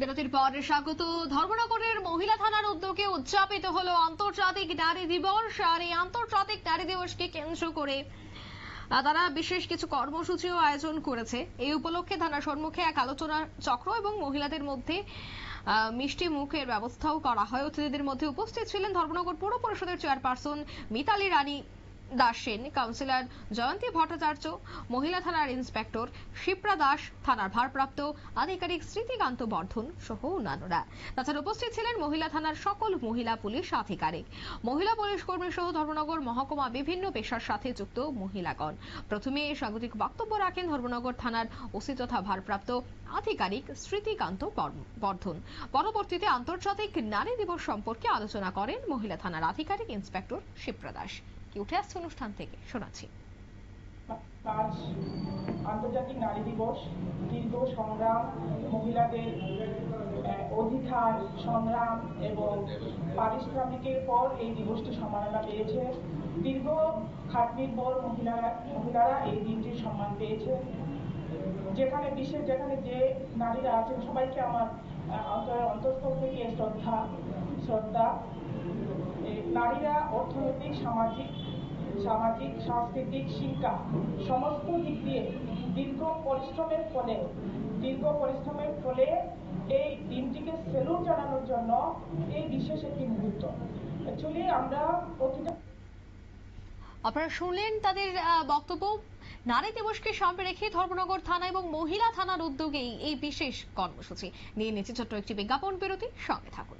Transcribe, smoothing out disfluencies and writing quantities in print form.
বিরতির পর স্বাগত। ধর্মনগরের মহিলা থানার উদ্যোগে উদযাপিত হলো আন্তর্জাতিক নারী দিবস। আর এই আন্তর্জাতিক নারী দিবসকে কেন্দ্র করে তারা বিশেষ কিছু কর্মসূচিও আয়োজন করেছে। এই উপলক্ষে থানার সম্মুখে এক আলোচনা চক্র এবং মহিলাদের মধ্যে মিষ্টি মুখের ব্যবস্থাও করা হয়। অতিথিদের মধ্যে উপস্থিত ছিলেন ধর্মনগর পৌর পরিষদের চেয়ারপারসন মিতালি রানী দাস সেন, কাউন্সিলর জয়ন্তী ভট্টাচার্য, মহিলা থানার ইন্সপেক্টর শিপ্রা দাস, থানার ভারপ্রাপ্ত আধিকারিক স্মৃতিকান্ত বর্ধন সহ অন্যান্যরা। তাছাড়া উপস্থিত ছিলেন মহিলা থানার সকল মহিলা পুলিশ আধিকারিক, মহিলা পুলিশ কর্মী সহ ধর্মনগর মহকুমা বিভিন্ন পেশার সাথে যুক্ত মহিলাগণ। প্রথমে স্বাগতিক বক্তব্য রাখেন ধর্মনগর থানার ওসি তথা ভারপ্রাপ্ত আধিকারিক স্মৃতিকান্ত বর্ধন। পরবর্তীতে আন্তর্জাতিক নারী দিবস সম্পর্কে আলোচনা করেন মহিলা থানার আধিকারিক ইন্সপেক্টর শিপ্রা দাস। কি উঠে আসছে অনুষ্ঠান থেকে শোনাচ্ছি। আজ আন্তর্জাতিক নারী দিবস। দীর্ঘ সংগ্রাম, মহিলাদের অধিকার সংগ্রাম এবং পারিশ্রমিকের পর এই দিবসটি সম্মাননা পেয়েছে। দীর্ঘ খাটনির পর মহিলারা এই দিনটির সম্মান পেয়েছে। যেখানে বিশ্বের যেখানে যে নারীরা আছেন সবাইকে আমার অন্তঃস্থল থেকে শ্রদ্ধা। নারীরা অর্থনৈতিক, সামাজিক, সাংস্কৃতিক, শিক্ষা সমস্ত দিক দিয়ে দীর্ঘ পরিশ্রমের ফলে এই দিনটিকে সেলুট জানানোর জন্য এই বিশেষ একটি মুহূর্ত। অ্যাকচুয়ালি আমরা প্রতিটা আপনারা শুনলেন তাদের বক্তব্য। নারী দিবসকে সামনে রেখে ধর্মনগর থানা এবং মহিলা থানার উদ্যোগেই এই বিশেষ কর্মসূচি নিয়ে নিচ্ছে। ছোট্ট একটি বিজ্ঞাপন বিরতি, সঙ্গে থাকুন।